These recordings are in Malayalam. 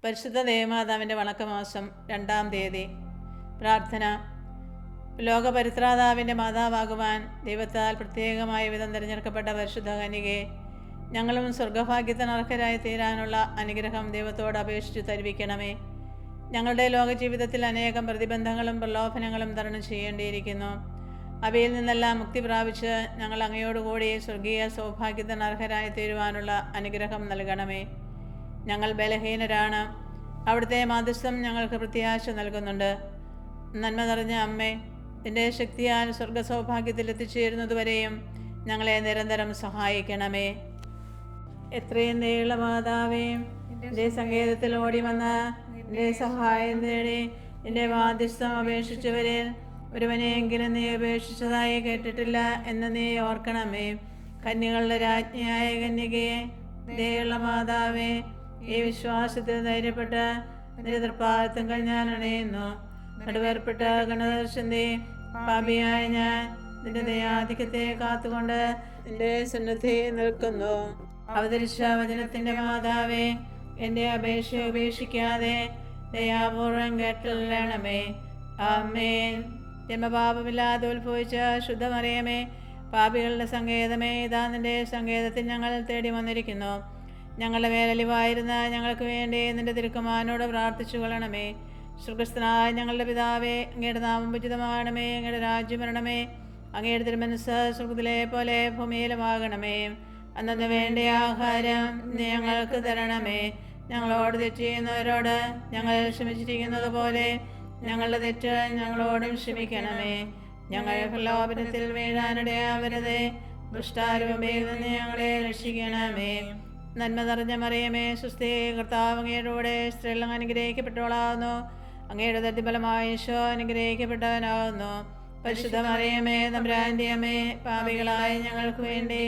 പരിശുദ്ധ ദേവമാതാവിൻ്റെ വണക്കമാസം 2-ാം തീയതി. പ്രാർത്ഥന. ലോകപരിത്രാതാവിൻ്റെ മാതാവാകുവാൻ ദൈവത്താൽ പ്രത്യേകമായ വിധം തിരഞ്ഞെടുക്കപ്പെട്ട പരിശുദ്ധ കന്യകയെ, ഞങ്ങളും സ്വർഗഭാഗ്യത്തിനർഹരായി തീരാനുള്ള അനുഗ്രഹം ദൈവത്തോട് അപേക്ഷിച്ചു തരുവിക്കണമേ. ഞങ്ങളുടെ ലോകജീവിതത്തിൽ അനേകം പ്രതിബന്ധങ്ങളും പ്രലോഭനങ്ങളും തരണം ചെയ്യേണ്ടിയിരിക്കുന്നു. അവയിൽ നിന്നെല്ലാം മുക്തി പ്രാപിച്ച് ഞങ്ങൾ അങ്ങയോടുകൂടി സ്വർഗീയ സൗഭാഗ്യത്തിനർഹരായി തീരുവാനുള്ള അനുഗ്രഹം നൽകണമേ. ഞങ്ങൾ ബലഹീനരാണ്. അവിടുത്തെ മാധ്യസ്ഥം ഞങ്ങൾക്ക് പ്രത്യാശ നൽകുന്നുണ്ട്. നന്മ നിറഞ്ഞ അമ്മേ, നിന്റെ ശക്തിയാൽ സ്വർഗ സൗഭാഗ്യത്തിൽ എത്തിച്ചേരുന്നതുവരെയും ഞങ്ങളെ നിരന്തരം സഹായിക്കണമേ. എത്രയും ദയുള്ള മാതാവേ, എൻ്റെ സങ്കേതത്തിൽ ഓടി വന്ന് എൻ്റെ സഹായം തേടി എൻ്റെ മാധ്യസ്ഥം അപേക്ഷിച്ചവരിൽ ഒരുവനെയെങ്കിലും നീ അപേക്ഷിച്ചതായി കേട്ടിട്ടില്ല എന്ന് നീ ഓർക്കണമേ. കന്യകളുടെ രാജ്ഞിയായ കന്യകയെ, ദയുള്ള മാതാവേ, ഈ വിശ്വാസത്തിൽ ധൈര്യപ്പെട്ട് നിന്റെ തൃപ്പാദത്തങ്ങൾ ഞാൻ അണയുന്നു. നടുവേർപ്പെട്ട ഗണദർശന്റെ പാപിയായ ഞാൻ നിന്റെ ദയാധിക്യത്തെ കാത്തുകൊണ്ട് നിന്റെ സന്നദ്ധയിൽ നിൽക്കുന്നു. അവതരിച്ച വചനത്തിന്റെ മാതാവേ, എൻ്റെ അപേക്ഷ ഉപേക്ഷിക്കാതെ ദയാപൂർവം കേട്ടണമേ. ആമേൻ. ജന്മപാപമില്ലാതെ ഉത്ഭവിച്ച ശുദ്ധമറിയമേ, പാപികളുടെ സങ്കേതമേ, ഇതാ നിന്റെ സങ്കേതത്തിൽ ഞങ്ങൾ തേടി വന്നിരിക്കുന്നു. ഞങ്ങളുടെ മേലലിവായിരുന്ന ഞങ്ങൾക്ക് വേണ്ടി നിന്റെ തിരുക്കുമാരനോട് പ്രാർത്ഥിച്ചു കൊള്ളണമേ. സ്വർഗസ്ഥനായ ഞങ്ങളുടെ പിതാവേ, അങ്ങയുടെ നാമം ഉചിതമാകണമേ. അങ്ങയുടെ രാജ്യം വരണമേ. അങ്ങയുടെ തിരുമനസ്സ് സ്വർഗത്തിലെ പോലെ ഭൂമിയിലുമാകണമേ. അന്നു വേണ്ട ആഹാരം നീ ഞങ്ങൾക്ക് തരണമേ. ഞങ്ങളോട് തെറ്റ് ചെയ്യുന്നവരോട് ഞങ്ങൾ ക്ഷമിച്ചിരിക്കുന്നത് പോലെ ഞങ്ങളുടെ തെറ്റ് ഞങ്ങളോടും ക്ഷമിക്കണമേ. ഞങ്ങൾ പ്രലോഭനത്തിൽ വീഴാനിടയാവരുതേ. ദുഷ്ടാരൂപയിൽ നിന്ന് ഞങ്ങളെ രക്ഷിക്കണമേ. നന്മ നിറഞ്ഞ മറിയമേ, സ്വസ്തി, കർത്താവ് അങ്ങയുടെ സ്ത്രീകൾ അനുഗ്രഹിക്കപ്പെട്ടവളാകുന്നു. അങ്ങയുടെ ദരിദ്രഫലമായ ഈശോ അനുഗ്രഹിക്കപ്പെട്ടവനാകുന്നു. പരിശുദ്ധ മറിയമേ, തമ്പുരാന്റെ അമ്മേ, പാപികളായ ഞങ്ങൾക്ക് വേണ്ടി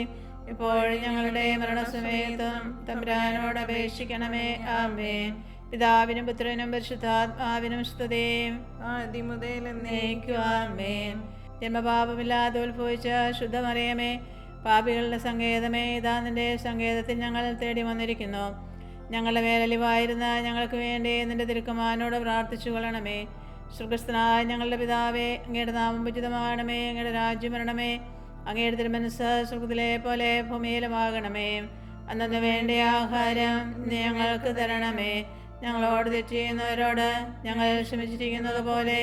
ഇപ്പോഴും ഞങ്ങളുടെ മരണസമയത്തും തമ്പുരാനോട് അപേക്ഷിക്കണമേ. ആമേൻ. പിതാവിനും പുത്രനും പരിശുദ്ധാത്മാവിനും സ്തുതി, ആദ്യം മുതൽ എന്നേക്കും. ആമേൻ. ജന്മപാപമില്ലാതെ ഉത്ഭവിച്ച ശുദ്ധമറിയമേ, പാപികളുടെ സങ്കേതമേ, ഇതാ നിന്റെ സങ്കേതത്തിൽ ഞങ്ങൾ തേടി വന്നിരിക്കുന്നു. ഞങ്ങളുടെ മേലലിവായിരുന്ന ഞങ്ങൾക്ക് വേണ്ടി നിന്റെ തിരുക്കുമാരനോട് പ്രാർത്ഥിച്ചു കൊള്ളണമേ. സ്വർഗസ്ഥനായ ഞങ്ങളുടെ പിതാവേ, അങ്ങയുടെ നാമം ഉചിതമാകണമേ. അങ്ങയുടെ രാജ്യം വരണമേ. അങ്ങയുടെ തിരുമനസ്സ് സ്വർഗത്തിലെ പോലെ ഭൂമിയിലുമാകണമേ. അന്നു വേണ്ട ആഹാരം നീ ഞങ്ങൾക്ക് തരണമേ. ഞങ്ങളോട് തെറ്റ് ചെയ്യുന്നവരോട് ഞങ്ങൾ ക്ഷമിച്ചിരിക്കുന്നത് പോലെ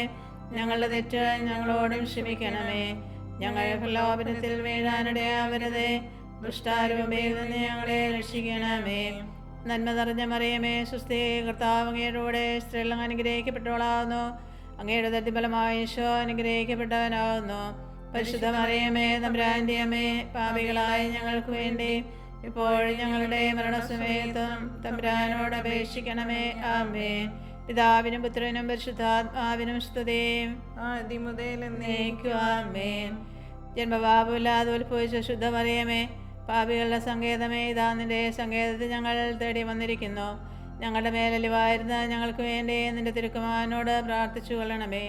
ഞങ്ങളുടെ തെറ്റ് ഞങ്ങളോടും ക്ഷമിക്കണമേ. ഞങ്ങൾ പ്രലോഭനത്തിൽ വീഴാനിടയാവരുതേ. ദുഷ്ടാരൂപയിൽ നിന്ന് ഞങ്ങളെ രക്ഷിക്കണമേ. നന്മ നിറഞ്ഞ മറിയമേ, സ്വസ്തി, കർത്താവ് അങ്ങയുടെ സ്ത്രീകൾ അനുഗ്രഹിക്കപ്പെട്ടവളാകുന്നു. അങ്ങയുടെ ദരിദ്രഫലമായ ഈശോ അനുഗ്രഹിക്കപ്പെട്ടവനാകുന്നു. പരിശുദ്ധ മറിയമേ, തമ്പുരാന്റെ അമ്മേ, പാപികളായ ഞങ്ങൾക്ക് വേണ്ടി ഇപ്പോഴും ഞങ്ങളുടെ മരണസമയത്തും തമ്പുരാനോട് അപേക്ഷിക്കണമേ. ആമേൻ. പിതാവിനും പുത്രനും പരിശുദ്ധാത്മാവിനും സ്തുതി, ആദ്യം മുതൽ എന്നേക്കും. ആമേൻ. ജന്മപാപമില്ലാതെ ഉത്ഭവിച്ച ശുദ്ധമറിയമേ, പാപികളുടെ സങ്കേതമേ, ഇതാ നിന്റെ സങ്കേതത്തിൽ ഞങ്ങൾ തേടി വന്നിരിക്കുന്നു. ഞങ്ങളുടെ മേലലിവായിരുന്ന ഞങ്ങൾക്ക് വേണ്ടി നിന്റെ തിരുക്കുമാരനോട് പ്രാർത്ഥിച്ചു കൊള്ളണമേ.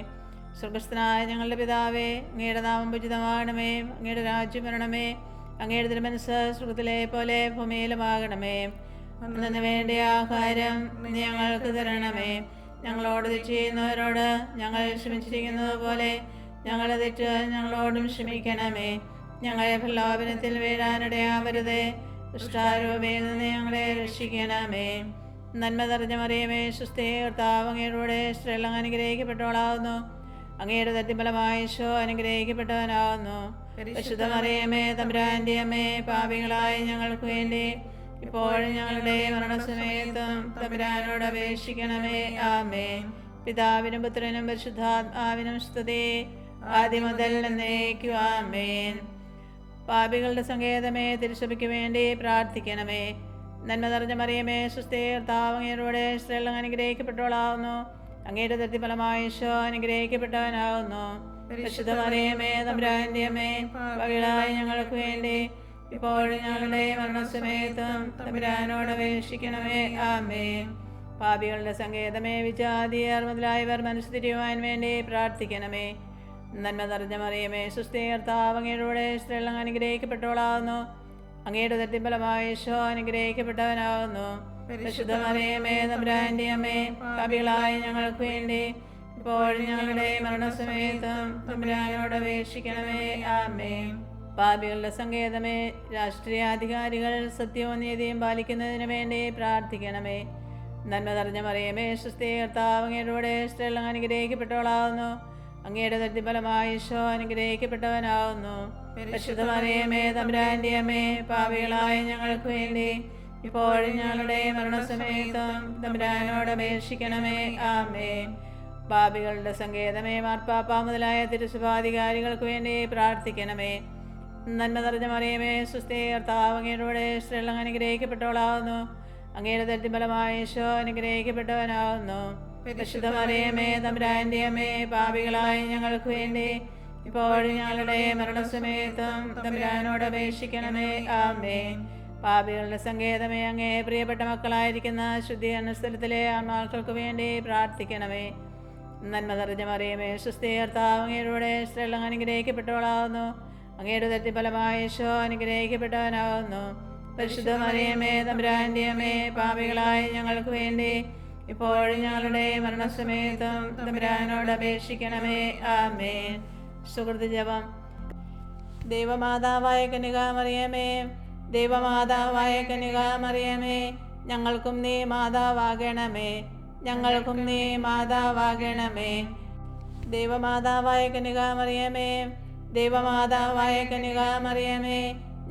സ്വർഗസ്ഥനായ ഞങ്ങളുടെ പിതാവേ, അങ്ങയുടെ നാമം ഉചിതമാകണമേ. അങ്ങയുടെ രാജ്യം വരണമേ. അങ്ങയുടെ തിരുമനസ്സ് സ്വർഗത്തിലെ പോലെ ഭൂമിയിലുമാകണമേ. അന്നു വേണ്ട ആഹാരം നീ ഞങ്ങൾക്ക് തരണമേ. ഞങ്ങളോട് തെറ്റ് ചെയ്യുന്നവരോട് ഞങ്ങൾ ക്ഷമിച്ചിരിക്കുന്നത് പോലെ ഞങ്ങളുടെ തെറ്റ് ഞങ്ങളോടും ക്ഷമിക്കണമേ. ഞങ്ങളെ പ്രലോഭനത്തിൽ വീഴാനിടയാവരുതേ. ദുഷ്ടാരൂപയിൽ നിന്ന് ഞങ്ങളെ രക്ഷിക്കണമേ. നന്മ നിറഞ്ഞ മറിയമേ, സ്വസ്തി, കർത്താവ് അങ്ങയുടെ സ്ത്രീകൾ അനുഗ്രഹിക്കപ്പെട്ടവളാകുന്നു. അങ്ങയുടെ ദരിദ്രഫലമായ ഈശോ അനുഗ്രഹിക്കപ്പെട്ടവനാകുന്നു. പരിശുദ്ധ മറിയമേ, തമ്പുരാന്റെ അമ്മേ, പാപികളായ ഞങ്ങൾക്ക് വേണ്ടി ഇപ്പോഴും ഞങ്ങളുടെ മരണസമയത്തും തമ്പുരാനോട് അപേക്ഷിക്കണമേ. ആമേൻ. പിതാവിനും പുത്രനും പരിശുദ്ധാത്മാവിനും സ്തുതി, ആദ്യം മുതൽ എന്നേക്കും. ആമേൻ. പാപികളുടെ സങ്കേതമേ, തിരുസഭയ്ക്ക് വേണ്ടി പ്രാർത്ഥിക്കണമേ. നന്മ നിറഞ്ഞ മറിയമേ, സ്വസ്തി, കർത്താവ് അങ്ങയുടെ സ്ത്രീകൾ അനുഗ്രഹിക്കപ്പെട്ടവളാകുന്നു. അങ്ങയുടെ ദരിദ്രഫലമായ ഈശോ അനുഗ്രഹിക്കപ്പെട്ടവനാകുന്നു. പരിശുദ്ധ മറിയമേ, തമ്പുരാന്റെ അമ്മേ, പാപികളായ ഞങ്ങൾക്ക് വേണ്ടി ഇപ്പോഴും ഞങ്ങളുടെ മരണസമയത്തും തമ്പുരാനോട് അപേക്ഷിക്കണമേ. ആമേൻ. പാപികളുടെ സങ്കേതമേ, വിജാതിയർ മുതലായവർ മനസ്സ് തിരിയുവാൻ വേണ്ടി പ്രാർത്ഥിക്കണമേ. നന്മ നിറഞ്ഞ മറിയമേ, സ്വസ്തി, കർത്താവ് അങ്ങയുടെ സ്ത്രീകൾ അനുഗ്രഹിക്കപ്പെട്ടവളാകുന്നു. അങ്ങയുടെ ദരിദ്രഫലമായ ഈശോ അനുഗ്രഹിക്കപ്പെട്ടവനാകുന്നു. പരിശുദ്ധ മറിയമേ തമ്പുരാന്റെ അമ്മേ, പാപികളായ ഞങ്ങൾക്ക് വേണ്ടി ഇപ്പോഴും ഞങ്ങളുടെ മരണസമയത്തും തമ്പുരാനോട് അപേക്ഷിക്കണമേ. ആമേൻ. പാപികളുടെ സങ്കേതമേ, രാഷ്ട്രീയാധികാരികൾ സത്യവും നീതിയും പാലിക്കുന്നതിന് വേണ്ടി പ്രാർത്ഥിക്കണമേ. നന്മ നിറഞ്ഞ മറിയമേ, സ്വസ്തി, കർത്താവ് അങ്ങയുടെ സ്ത്രീകൾ അനുഗ്രഹിക്കപ്പെട്ടവളാവുന്നു. അങ്ങയുടെ ദരിദ്രഫലമായി ഈശോ അനുഗ്രഹിക്കപ്പെട്ടവനാവുന്നു. പരിശുദ്ധ മറിയമേ തമ്പുരാന്റെ അമ്മേ, പാപികളായ ഞങ്ങൾക്ക് വേണ്ടി ഇപ്പോഴും ഞങ്ങളുടെ മരണസമയത്തും തമ്പുരാനോട് അപേക്ഷിക്കണമേ. ആമേൻ. പാപികളുടെ സങ്കേതമേ, മാർപ്പാപ്പ മുതലായ തിരുസഭാധികാരികൾക്ക് വേണ്ടി പ്രാർത്ഥിക്കണമേ. നന്മ നിറഞ്ഞ മറിയമേ, സ്വസ്തി, കർത്താവ് അങ്ങയുടെ സ്ത്രീകൾ അനുഗ്രഹിക്കപ്പെട്ടവളാവുന്നു. അങ്ങയുടെ ദരിദ്രഫലമായി ഈശോ അനുഗ്രഹിക്കപ്പെട്ടവനാവുന്നു. പരിശുദ്ധ മറിയമേ തമ്പുരാന്റെ അമ്മേ, പാപികളായ ഞങ്ങൾക്ക് വേണ്ടി ഇപ്പോഴും ഞങ്ങളുടെ മരണസമയത്തും തമ്പുരാനോട് അപേക്ഷിക്കണമേ. ആമേൻ. പാപികളുടെ സങ്കേതമേ, അങ്ങേ പ്രിയപ്പെട്ട മക്കളായിരിക്കുന്ന ശുദ്ധീകരണ സ്ഥലത്തിലെ ആത്മാക്കൾക്ക് വേണ്ടി പ്രാർത്ഥിക്കണമേ. നന്മ നിറഞ്ഞ മറിയമേ, സ്വസ്തി, കർത്താവ് അങ്ങയുടെ സ്ത്രീകൾ അനുഗ്രഹിക്കപ്പെട്ടവളാവുന്നു. അങ്ങയുടെ ദരിദ്രഫലമായി ഈശോ അനുഗ്രഹിക്കപ്പെട്ടവനാവുന്നു. പരിശുദ്ധ മറിയമേ തമ്പുരാന്റെ അമ്മേ, പാപികളായ ഞങ്ങൾക്ക് വേണ്ടി ഇപ്പോഴും ഞങ്ങളുടെ മരണസമയത്തും തമ്പുരാനോട് അപേക്ഷിക്കണമേ. ആമേൻ. സുഹൃത്ത് ജപം. ദൈവമാതാവായ കന്യകാമറിയമേ, ദൈവമാതാവായ കന്യകാമറിയമേ, ഞങ്ങൾക്കും നീ മാതാവാകണമേ, ഞങ്ങൾക്കും നീ മാതാവാകണമേ. ദൈവമാതാവായ കന്യകാമറിയമേ, ദൈവമാതാവായ കന്യകാമറിയമേ,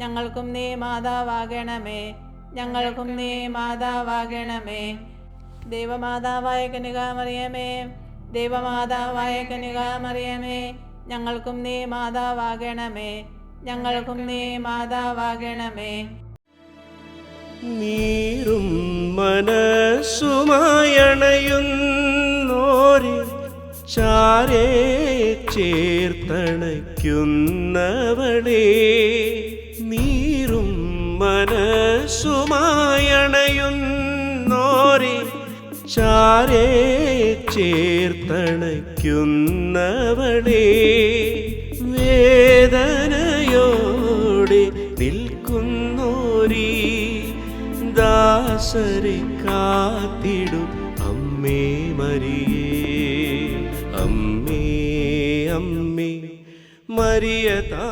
ഞങ്ങൾക്കും നീ മാതാവാകണമേ, ഞങ്ങൾക്കും നീ മാതാവാകണമേ. ദൈവമാതാവായ കന്യകാമറിയമേ, ദൈവമാതാവായ കന്യകാമറിയമേ, ഞങ്ങൾക്കും നീ മാതാവാകണമേ, ഞങ്ങൾക്കും നീ മാതാവാകണമേ. നീറും മനസ്സുമായണയുന്നോരെ ചാരേ ചേർത്തണയ്ക്കുന്നവളേ, നീറും മനസ്സുമായണയുന്നോരെ ചാരേ ചേർത്തണയ്ക്കുന്നവളേ, വേദനയോടെ നിൽക്കുന്നോരീ ദാസരെ കാത്തിടും അമ്മേ മരിയേ, അമ്മേ അമ്മേ മരിയ താ